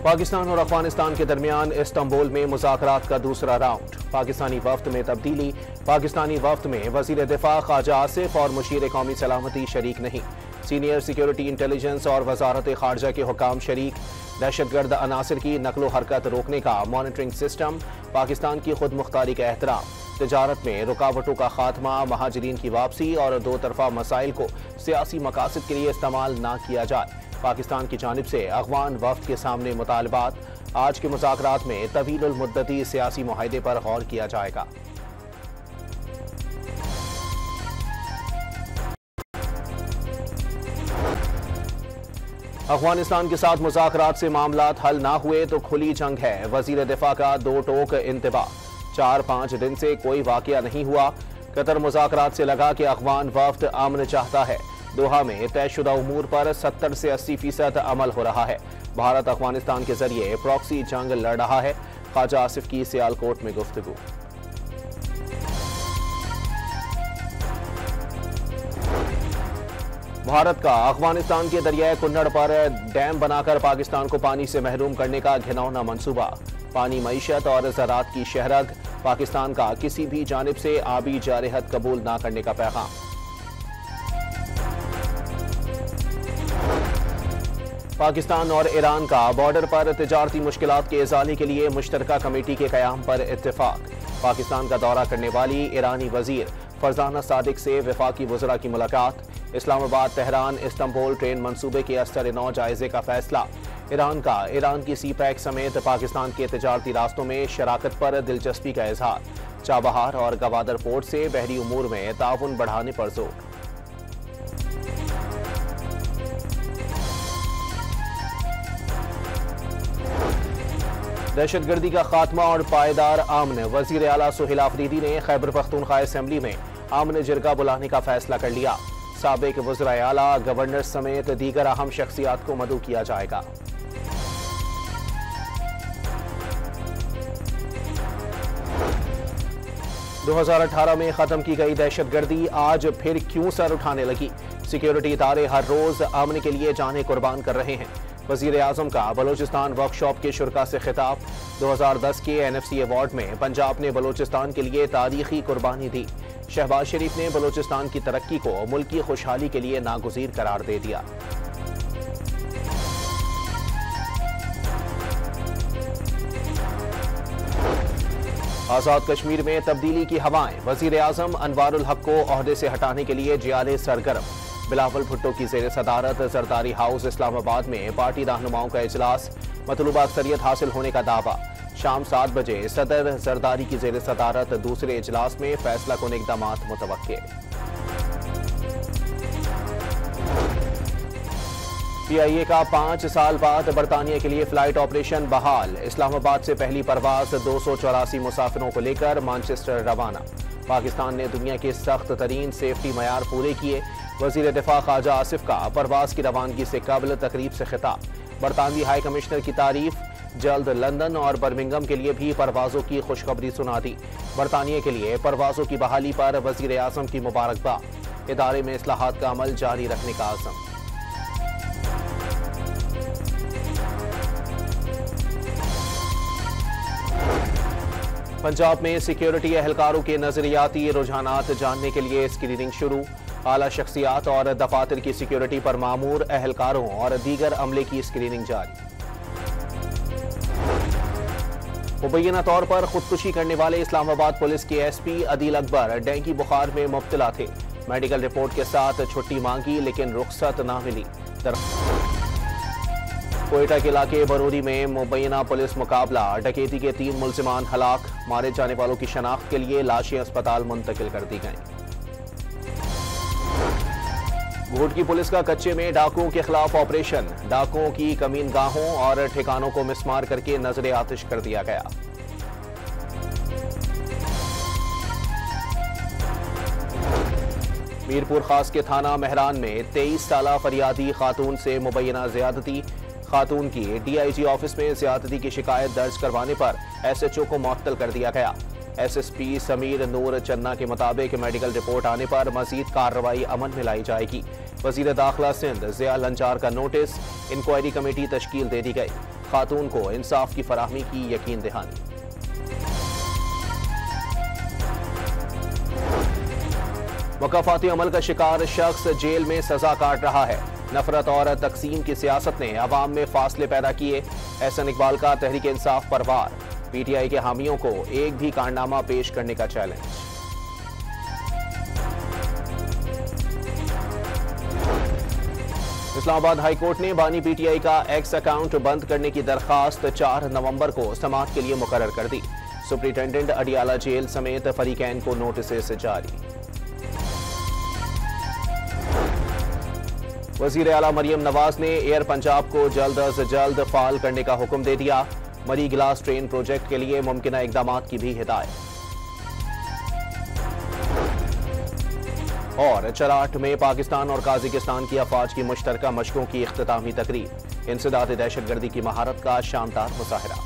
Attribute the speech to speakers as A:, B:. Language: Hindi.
A: पाकिस्तान और अफगानिस्तान के दरमियान इस्तांबुल में मुज़ाकरात का दूसरा राउंड। पाकिस्तानी वफ्द में तब्दीली। पाकिस्तानी वफ्द में वज़ीर दिफा ख्वाजा आसिफ और मुशीर कौमी सलामती शरीक नहीं। सीनियर सिक्योरिटी इंटेलिजेंस और वजारत खारजा के हुकाम शरीक। दहशतगर्द अनासर की नकलो हरकत रोकने का मॉनिटरिंग सिस्टम। पाकिस्तान की खुद मुख्तारी का एहतराम। तिजारत में रुकावटों का खात्मा, महाजरीन की वापसी और दो तरफा मसाइल को सियासी मकासद के लिए इस्तेमाल न किया जाए। पाकिस्तान की जानिब से अफगान वफ्द के सामने मुतालबात। आज के मुज़ाकरात में तवील मुद्दती सियासी मुआहदे पर गौर किया जाएगा। अफगानिस्तान के साथ मुज़ाकरात से मामलात हल ना हुए तो खुली जंग है। वज़ीर दिफा का दो टोक इंतबा। 4-5 दिन से कोई वाकया नहीं हुआ। कतर मुज़ाकरात से लगा कि अफगान वफ्द अमन चाहता है। दोहा में तयशुदा उमूर पर 70 से 80% अमल हो रहा है। भारत अफगानिस्तान के जरिए प्रॉक्सी जंग लड़ रहा है। ख्वाजा आसिफ की सियालकोट में गुफ्तगू। भारत का अफगानिस्तान के दरियाए कुन्नड़ पर डैम बनाकर पाकिस्तान को पानी से महरूम करने का घिनौना मंसूबा। पानी, मईशत और ज़राअत की शहरग। पाकिस्तान का किसी भी जानिब से आबी जारहत कबूल न करने का पैगाम। पाकिस्तान और ईरान का बॉर्डर पर तिजारती मुश्किलात के इज़ाले के लिए मुश्तरका कमेटी के क़याम पर इत्तेफाक। पाकिस्तान का दौरा करने वाली ईरानी वज़ीर फरजाना सादिक से वफाकी वज़रा की मुलाकात। इस्लामाबाद, तेहरान, इस्तांबुल ट्रेन मंसूबे के अस्तर-ए-नौ जायजे का फैसला। ईरान की सी पैक समेत पाकिस्तान के तिजारती रास्तों में शराकत पर दिलचस्पी का इजहार। चाबहार और गवादर पोर्ट से बहरी उमूर में ताउन बढ़ाने पर जोर। दहशतगर्दी का खात्मा और पायदार अमन। वज़ीर आला सुहेल आफरीदी ने खैबर पख्तूनख्वा असेंबली में अमन जिरगा बुलाने का फैसला कर लिया। साबिक वज़राए आला, गवर्नर समेत दीगर अहम शख्सियात को मदऊ किया जाएगा। – 2018 में खत्म की गई दहशतगर्दी आज फिर क्यों सर उठाने लगी? सिक्योरिटी इदारे हर रोज अमन के लिए जाने कुर्बान कर रहे हैं। वज़ीर आज़म का बलोचिस्तान वर्कशॉप के शुरा से खिताब। 2010 के NFC अवार्ड में पंजाब ने बलोचिस्तान के लिए तारीखी कुर्बानी दी। शहबाज शरीफ ने बलोचिस्तान की तरक्की को मुल्क की खुशहाली के लिए नागुज़ीर करार दे दिया। आज़ाद कश्मीर में तब्दीली की हवाएं। वज़ीर आज़म अनवारुल हक को ओहदे से हटाने के लिए जियाले सरगर्म। बिलावल भुट्टो की ज़ेर सदारत जरदारी हाउस इस्लामाबाद में पार्टी रहनुमाओं का इजलास। मतलूबा अक्सरियत हासिल होने का दावा। शाम 7 बजे सदर जरदारी की ज़ेर सदारत दूसरे इजलास में फैसला कुन इक़दामात मुतवक्के। PIA का 5 साल बाद बरतानिया के लिए फ्लाइट ऑपरेशन बहाल। इस्लामाबाद से पहली परवाज 284 मुसाफिरों को लेकर मानचेस्टर रवाना। पाकिस्तान ने दुनिया के सख्त तरीन सेफ्टी मयार पूरे किए। वज़ीर दिफा ख्वाजा आसिफ का परवाज की रवानगी से कबल तकरीब से खिताब। बरतानवी हाई कमिश्नर की तारीफ। जल्द लंदन और बर्मिंगम के लिए भी परवाजों की खुशखबरी सुना दी। बरतानिया के लिए परवाजों की बहाली पर वज़ीर आज़म की मुबारकबाद। इदारे में इस्लाहात का अमल जारी रखने का आज़म। पंजाब में सिक्योरिटी एहलकारों के नजरियाती रुझानात जानने के लिए स्क्रीनिंग शुरू। आला शख्सियात और दफातर की सिक्योरिटी पर मामूर एहलकारों और दीगर अमले की स्क्रीनिंग जारी। मुबैना तौर पर खुदकुशी करने वाले इस्लामाबाद पुलिस के SP अदील अकबर डेंगू बुखार में मुब्तला थे। मेडिकल रिपोर्ट के साथ छुट्टी मांगी लेकिन रुख्सत ना मिली। कोयटा के इलाके बरूरी में मुबैना पुलिस मुकाबला। डकैती के 3 मुल्जिमान हलाक। मारे जाने वालों की शनाख्त के लिए लाशें अस्पताल मुंतकिल कर दी गईं। घोट की पुलिस का कच्चे में डाकुओं के खिलाफ ऑपरेशन। डाकुओं की कमीनगाहों और ठिकानों को मिसमार करके नजरे आतिश कर दिया गया। मीरपुर खास के थाना मेहरान में 23 साला फरियादी खातून से मुबैना ज्यादती। खातून की DIG ऑफिस में ज्यादती की शिकायत दर्ज करवाने पर SHO को मुअत्तल कर दिया गया। SSP समीर नूर चन्ना के मुताबिक मेडिकल रिपोर्ट आने पर मजीद कार्रवाई अमल में लाई जाएगी। वजीर दाखिला सिंध ज़िया लंचार का नोटिस। इंक्वायरी कमेटी तश्कील दे दी गई। खातून को इंसाफ की फराहमी की यकीन दहानी। मुकाफाती अमल का शिकार शख्स जेल में सजा काट रहा है। नफरत और तकसीम की सियासत ने अवाम में फासले पैदा किए। एहसन इकबाल का तहरीक इंसाफ पर वार। पीटीआई के हामियों को एक भी कारनामा पेश करने का चैलेंज। इस्लामाबाद हाई कोर्ट ने बानी पीटीआई का एक्स अकाउंट बंद करने की दरखास्त 4 नवंबर को समाअत के लिए मुकर्रर कर दी। सुप्रिंटेंडेंट अडियाला जेल समेत फरीकैन को नोटिस जारी। वजीर आला मरियम नवाज ने एयर पंजाब को जल्द अज जल्द फाल करने का हुक्म दे दिया। मरी गिलास ट्रेन प्रोजेक्ट के लिए मुमकिन इकदाम की भी हिदायत। और चराट में पाकिस्तान और काजिकिस्तान की अफवाज की मुश्तरका मशकों की इख्तितामी तकरीब। इंसदाद दहशतगर्दी की महारत का शानदार मुजाहरा।